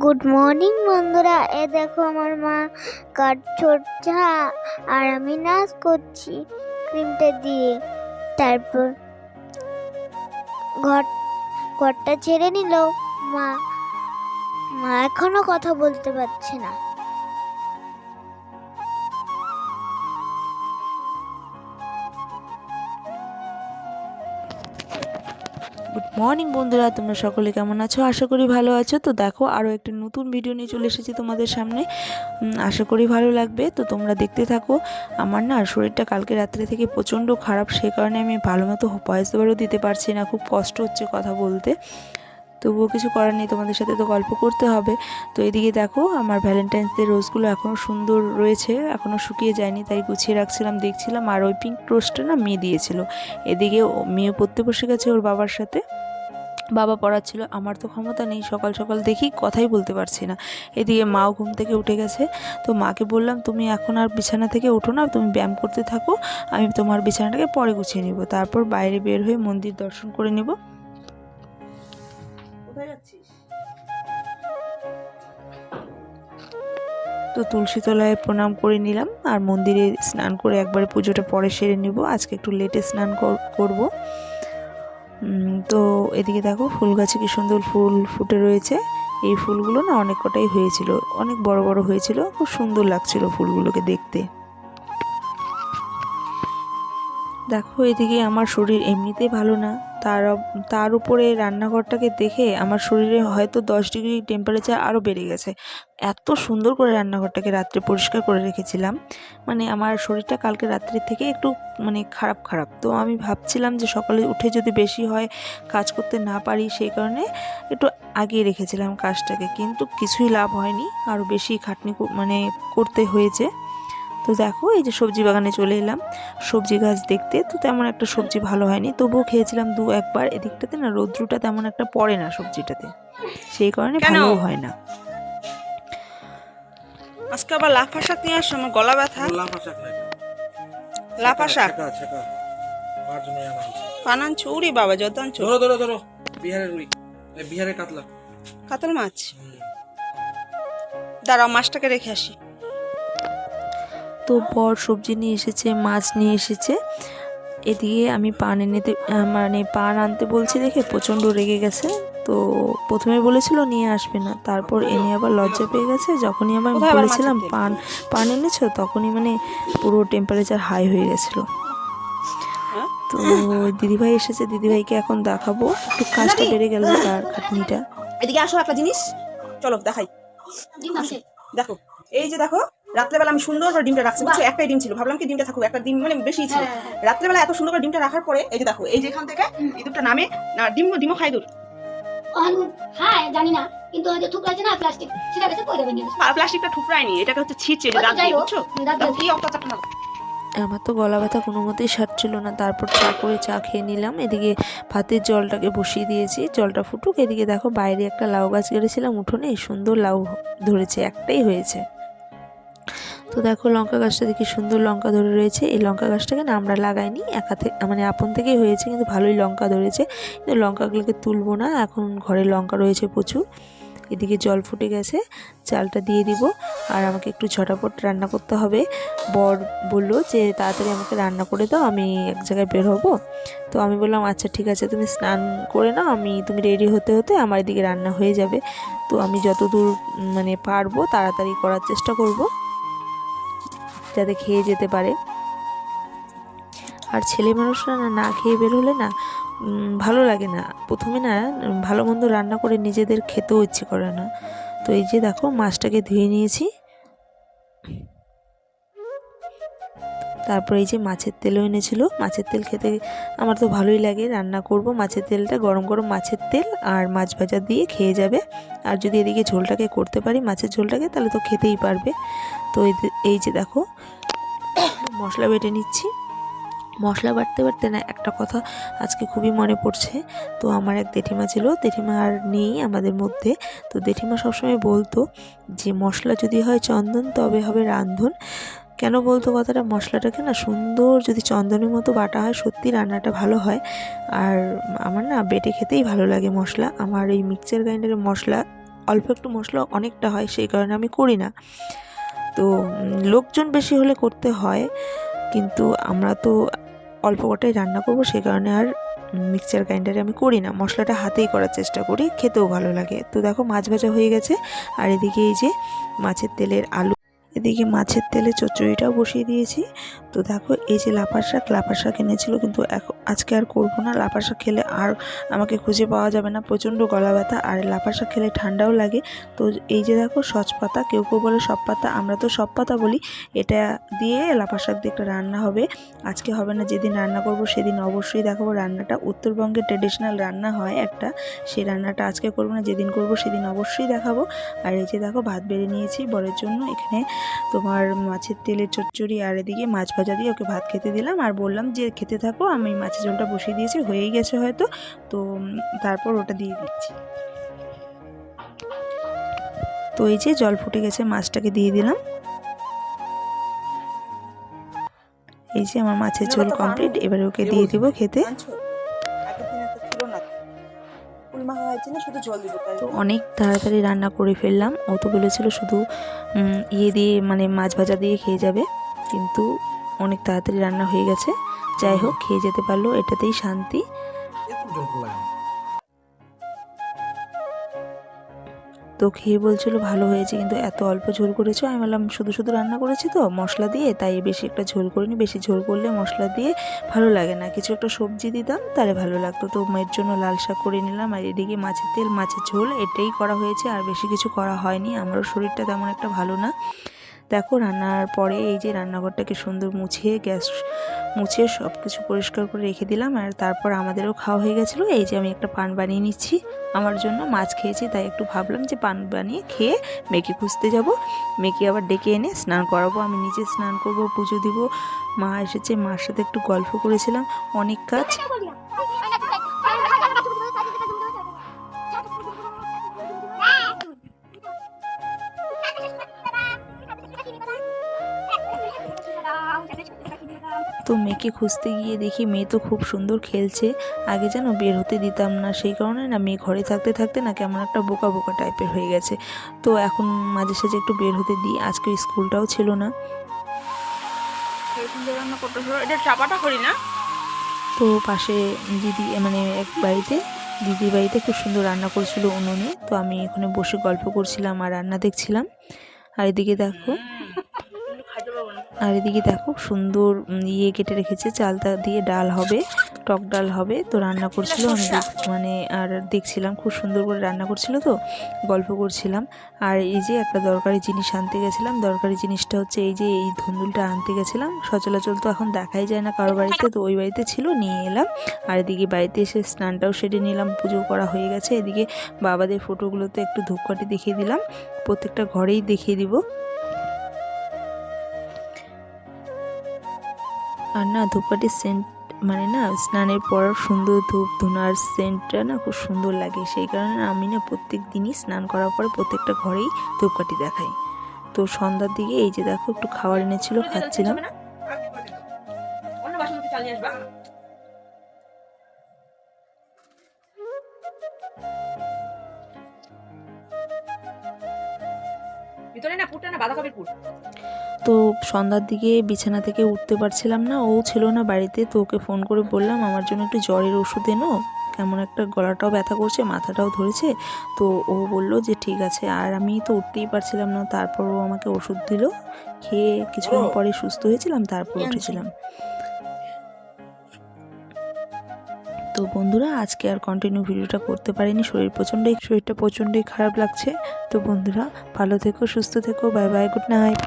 Good morning বন্ধুরা, এ দেখো আমার মা কাঠ ছড়ছে আর আমি নাচ করছি ক্রিমটা দিয়ে। তারপর ঘরটা ছেড়ে নিল। মা মা এখনো কথা বলতে পারছে না। গুড মর্নিং বন্ধুরা, তোমরা সকলে কেমন আছো? আশা করি ভালো আছো। তো দেখো, আরও একটা নতুন ভিডিও নিয়ে চলে এসেছি তোমাদের সামনে। আশা করি ভালো লাগবে। তো তোমরা দেখতে থাকো। আমার না শরীরটা কালকে রাত্রে থেকে প্রচণ্ড খারাপ, সেই কারণে আমি ভালো মতো ভয়েস ওভারও দিতে পারছি না। খুব কষ্ট হচ্ছে কথা বলতে, তবুও কিছু করার নেই, তোমাদের সাথে তো গল্প করতে হবে। তো এদিকে দেখো, আমার ভ্যালেন্টাইন্স ডে রোজগুলো এখনও সুন্দর রয়েছে, এখনও শুকিয়ে যায়নি, তাই গুছিয়ে রাখছিলাম, দেখছিলাম। আর ওই পিঙ্ক রোজটা না মেয়ে দিয়েছিল। এদিকে মেয়ে পড়তে বসে গেছে ওর বাবার সাথে, বাবা পড়াচ্ছিল। আমার তো ক্ষমতা নেই, সকাল সকাল দেখি কথাই বলতে পারছি না। এদিকে মাও ঘুম থেকে উঠে গেছে। তো মাকে বললাম, তুমি এখন আর বিছানা থেকে ওঠো না, তুমি ব্যায়াম করতে থাকো, আমি তোমার বিছানাটাকে পরে গুছিয়ে নিব, তারপর বাইরে বের হয়ে মন্দির দর্শন করে নিব। কোথায় যাচ্ছিস? তো তুলসী তলায় প্রণাম করে নিলাম, আর মন্দিরে স্নান করে একবারে পুজোটা পরে সেরে নিব। আজকে একটু লেটে স্নান করব। তো এদিকে দেখো, ফুল গাছে কি সুন্দর ফুল ফুটে রয়েছে। এই ফুলগুলো না অনেক কটাই হয়েছিল, অনেক বড় বড় হয়েছিল, খুব সুন্দর লাগছিল ফুলগুলোকে দেখতে। দেখো, এদিকে আমার শরীর এমনিতেই ভালো না, তার উপরে রান্নাঘরটাকে দেখে আমার শরীরে হয়তো 10 ডিগ্রি টেম্পারেচার আরও বেড়ে গেছে। এত সুন্দর করে রান্নাঘরটাকে রাত্রে পরিষ্কার করে রেখেছিলাম, মানে আমার শরীরটা কালকে রাত্রির থেকে একটু খারাপ খারাপ। তো আমি ভাবছিলাম যে সকালে উঠে যদি বেশি হয়, কাজ করতে না পারি, সেই কারণে একটু আগিয়ে রেখেছিলাম কাজটাকে, কিন্তু কিছুই লাভ হয়নি, আরও বেশি খাটনি করতে হয়েছে। তো দেখো, এই যে সবজি বাগানে চলে এলাম সবজি গাছ দেখতে। তো তেমন একটা সবজি ভালো হয়নি, তবুও খেয়েছিলাম 2-1 বার। এদিকটাতে না রৌদ্রটা তেমন একটা পড়ে না সবজিটাতে, সেই কারণে ভালোও হয় না। আজকে আবার লাফা শাক নিয়ে আসো, আমার গলা ব্যথা। লাফা শাক পানান চুরি বাবা, যত আনছো। ধরো বিহারের রুই, বিহারের কাতলা, কাতল মাছ। দাঁড়াও, মাছটাকে রেখে আসি। তো বর সবজি নিয়ে এসেছে, মাছ নিয়ে এসেছে। এদিকে আমি পান আনতে বলছি দেখে প্রচণ্ড রেগে গেছে। তো প্রথমে বলেছিল নিয়ে আসবে না, তারপর এনে আবার লজ্জা পেয়ে গেছে। যখনই আবার বলেছিলাম পান এনেছো, তখনই পুরো টেম্পারেচার হাই হয়ে গেছিলো। তো দিদিভাই এসেছে, দিদিভাইকে এখন দেখাবো। একটু কাজটা বেড়ে গেল তার খাটনিটা। এদিকে আসো, একটা জিনিস চলো দেখাই। দেখো, এই যে দেখো, রাত্রেবেলা আমি সুন্দর করে ডিমটা রাখছি, বুঝছো? একটাই ডিম ছিল, ভাবলাম কি ডিমটা থাকুক, একটা ডিম বেশি ছিল। রাত্রেবেলা এত সুন্দর করে ডিমটা রাখার পরে এই যে দেখো, এই যে এখান থেকে ইঁদুরটা নামে না, ডিমও খাই দূর। হ্যাঁ জানি না, কিন্তু ওই যে ঠুকরাইছে না প্লাস্টিক, সেটা গেছে কই দেবেন? আর প্লাস্টিকটা ঠুকরায়নি, এটাকে হচ্ছে ছিঁচে দাঁত দিয়ে, বুঝছো? কি অত্যাচার না। আমার তো গলা ব্যথা কোনো মতেই সারছিল না। তারপর চা খেয়ে নিলাম। এদিকে ভাতের জলটাকে বসিয়ে দিয়েছি, জলটা ফুটুক। এদিকে দেখো, বাইরে একটা লাউ গাছ গেড়েছিলাম উঠোনে, সুন্দর লাউ ধরেছে, একটাই হয়েছে। তো দেখো, লঙ্কা গাছটা দেখি সুন্দর লঙ্কা ধরে রয়েছে। এই লঙ্কা গাছটাকে না আমরা লাগাইনি, একা থেকে আপন থেকেই হয়েছে, কিন্তু ভালোই লঙ্কা ধরেছে। কিন্তু লঙ্কাগুলোকে তুলবো না, এখন ঘরে লঙ্কা রয়েছে প্রচুর। এদিকে জল ফুটে গেছে, চালটা দিয়ে দিব। আর আমাকে একটু ঝটাপট রান্না করতে হবে। বর বললো যে তাড়াতাড়ি আমাকে রান্না করে দাও, আমি এক জায়গায় বের হবো। তো আমি বললাম আচ্ছা ঠিক আছে, তুমি স্নান করে নাও, তুমি রেডি হতে হতে আমার এদিকে রান্না হয়ে যাবে। তো আমি যতদূর পারবো তাড়াতাড়ি করার চেষ্টা করব, যাতে খেয়ে যেতে পারে। আর ছেলে মানুষরা না খেয়ে বের হলে না ভালো লাগে না। প্রথমে না ভালো মন্দ রান্না করে নিজেদের খেতেও ইচ্ছে করে না। তো এই যে দেখো, মাছটাকে ধুয়ে নিয়েছি। তারপর এই যে মাছের তেলও এনেছিল। মাছের তেল খেতে আমার তো ভালোই লাগে, রান্না করব। মাছের তেলটা গরম গরম মাছের তেল আর মাছ ভাজা দিয়ে খেয়ে যাবে। আর যদি এদিকে ঝোলটাকে করতে পারি, মাছের ঝোলটাকে, তাহলে তো খেতেই পারবে। তো এই যে দেখো, মশলা বেটে নিচ্ছি। মশলা বাটতে বাটতে না একটা কথা আজকে খুবই মনে পড়ছে। তো আমার এক জেঠিমা ছিল, জেঠিমা আর নেই আমাদের মধ্যে। তো জেঠিমা সবসময় বলতো যে মশলা যদি হয় চন্দন, তবে হবে রান্ধন। কেন বলতো কথাটা? মশলাটাকে না সুন্দর যদি চন্দনের মতো বাটা হয়, সত্যি রান্নাটা ভালো হয়। আর আমার না বেটে খেতেই ভালো লাগে মশলা। আমার এই মিক্সচার গ্রাইন্ডারের মশলা অল্প একটু মশলা অনেকটা হয়, সেই কারণে আমি করি না। তো লোকজন বেশি হলে করতে হয়, কিন্তু আমরা তো অল্প কটাই রান্না করব, সেই কারণে আর মিক্সচার গ্রাইন্ডারে আমি করি না, মশলাটা হাতেই করার চেষ্টা করি, খেতেও ভালো লাগে। তো দেখো মাছ ভাজা হয়ে গেছে, আর এদিকে এই যে মাছের তেলের আলু, এদিকে মাছের তেলে চচ্চড়িটাও বসিয়ে দিয়েছি। তো দেখো এই যে লাফার শাক এনেছিল, কিন্তু আজকে আর করবো না। লাফার শাক খেলে আর আমাকে খুঁজে পাওয়া যাবে না, প্রচণ্ড গলা ব্যথা, আর লাফার শাক খেলে ঠান্ডাও লাগে। তো এই যে দেখো সচ পাতা, কেউ কেউ বলে সব পাতা, আমরা তো সব পাতা বলি, এটা দিয়ে লাফার শাক দিয়ে একটা রান্না হবে। আজকে হবে না, যেদিন রান্না করব সেদিন অবশ্যই দেখাবো রান্নাটা। উত্তরবঙ্গের ট্রেডিশনাল রান্না হয় একটা, সেই রান্নাটা আজকে করবো না, যেদিন করব সেদিন অবশ্যই দেখাবো। আর এই যে দেখো ভাত বেড়ে নিয়েছি বরের জন্য, এখানে তোমার মাছের তেলের চচ্চড়ি, আর এদিকে মাছ ভাজা দিয়ে ওকে ভাত খেতে দিলাম, আর বললাম যে খেতে থাকো, আমি মাছের ঝোলটা বসিয়ে দিয়েছি, হয়েই গেছে হয়তো, তো তারপর ওটা দিয়ে দিচ্ছি। তো এই যে জল ফুটে গেছে, মাছটাকে দিয়ে দিলাম। এই যে আমার মাছের ঝোল কমপ্লিট, এবারে ওকে দিয়ে দিব খেতে। তো অনেক তাড়াতাড়ি রান্না করে ফেললাম, ও তো বলেছিল শুধু ইয়ে দিয়ে মানে মাছ ভাজা দিয়ে খেয়ে যাবে, কিন্তু অনেক তাড়াতাড়ি রান্না হয়ে গেছে। যাই হোক, খেয়ে যেতে পারলো, এটাতেই শান্তি। তো খেয়ে বলছিল ভালো হয়েছে, কিন্তু এত অল্প ঝোল করেছো। আমি বললাম শুধু শুধু রান্না করেছি তো মশলা দিয়ে, তাই বেশি একটা ঝোল করিনি, বেশি ঝোল করলে মশলা দিয়ে ভালো লাগে না, কিছু একটা সবজি দিতাম তাহলে ভালো লাগতো। তো মেয়ের জন্য লাল শাক করে নিলাম, আর এদিকে মাছের তেল মাছের ঝোল, এটাই করা হয়েছে, আর বেশি কিছু করা হয়নি, আমারও শরীরটা তেমন একটা ভালো না। দেখো রান্নার পরে এই যে রান্নাঘরটাকে সুন্দর মুছিয়ে সব কিছু পরিষ্কার করে রেখে দিলাম, আর তারপর আমাদেরও খাওয়া হয়ে গেছিলো। এই যে আমি একটা পান বানিয়ে নিচ্ছি আমার জন্য, মাছ খেয়েছি তাই একটু ভাবলাম যে পান বানিয়ে খেয়ে মেয়েকে খুঁজতে যাব, মেয়েকে আবার ডেকে এনে স্নান করাবো, আমি নিজে স্নান করব, পুজো দিব। মা এসেছে, মার সাথে একটু গল্প করেছিলাম, অনেক কাজ। তো মেয়েকে খুঁজতে গিয়ে দেখি মেয়ে তো খুব সুন্দর খেলছে, আগে যেন বের হতে দিতাম না, সেই কারণে না মেয়ে ঘরে থাকতে থাকতে না কেমন একটা বোকা বোকা টাইপের হয়ে গেছে। তো এখন মাঝে সাঝে একটু বের হতে দিই, আজকে স্কুলটাও ছিল না। তো পাশে দিদি মানে এক বাড়িতে দিদির বাড়িতে খুব সুন্দর রান্না করছিল উনুনে, তো আমি এখানে বসে গল্প করছিলাম আর রান্না দেখছিলাম। আর এদিকে দেখো সুন্দর ইয়ে কেটে রেখেছে, চালতা দিয়ে ডাল হবে, টক ডাল হবে। তো রান্না করছিল, আমি মানে আর দেখছিলাম, খুব সুন্দর করে রান্না করছিল, তো গল্প করছিলাম। আর এই যে একটা দরকারি জিনিস আনতে গেছিলাম, দরকারি জিনিসটা হচ্ছে এই যে এই ধুন্দুলটা আনতে গেছিলাম, সচরাচর তো এখন দেখাই যায় না কারো বাড়িতে, তো ওই বাড়িতে ছিল, নিয়ে এলাম। আর এদিকে বাড়িতে এসে স্নানটাও সেরে নিলাম, পুজো করা হয়ে গেছে। এদিকে বাবাদের ফটোগুলোতে একটু ধূপকাঠি দেখিয়ে দিলাম, প্রত্যেকটা ঘরেই দেখিয়ে দিব। আর না ধূপকাঠির সেন্ট মানে না স্নানের পর সুন্দর ধূপ ধুনার সেন্টটা না খুব সুন্দর লাগে, সেই কারণে আমি না প্রত্যেক দিনই স্নান করার পরে প্রত্যেকটা ঘরেই ধূপকাঠি দেখাই। তো সন্ধ্যার দিকে এই যে দেখো একটু খাবার এনেছিল, খাচ্ছিলাম। তো সন্ধ্যার দিকে বিছানা থেকে উঠতে পারছিলাম না, ও ছিল না বাড়িতে, তো ওকে ফোন করে বললাম আমার জন্য একটু জ্বরের ওষুধ এনো, কেমন একটা গলাটাও ব্যথা করছে, মাথাটাও ধরেছে। তো ও বলল যে ঠিক আছে, আর আমি তো উঠতেই পারছিলাম না, তারপর ও আমাকে ওষুধ দিল, খেয়ে কিছুক্ষণ পরে সুস্থ হয়েছিলাম, তারপর উঠেছিলাম। তো বন্ধুরা আজকে আর কন্টিনিউ ভিডিওটা করতে পারিনি, শরীরটা প্রচণ্ডই খারাপ লাগছে। তো বন্ধুরা ভালো থেকো, সুস্থ থেকো, বাই বাই, গুড নাইট।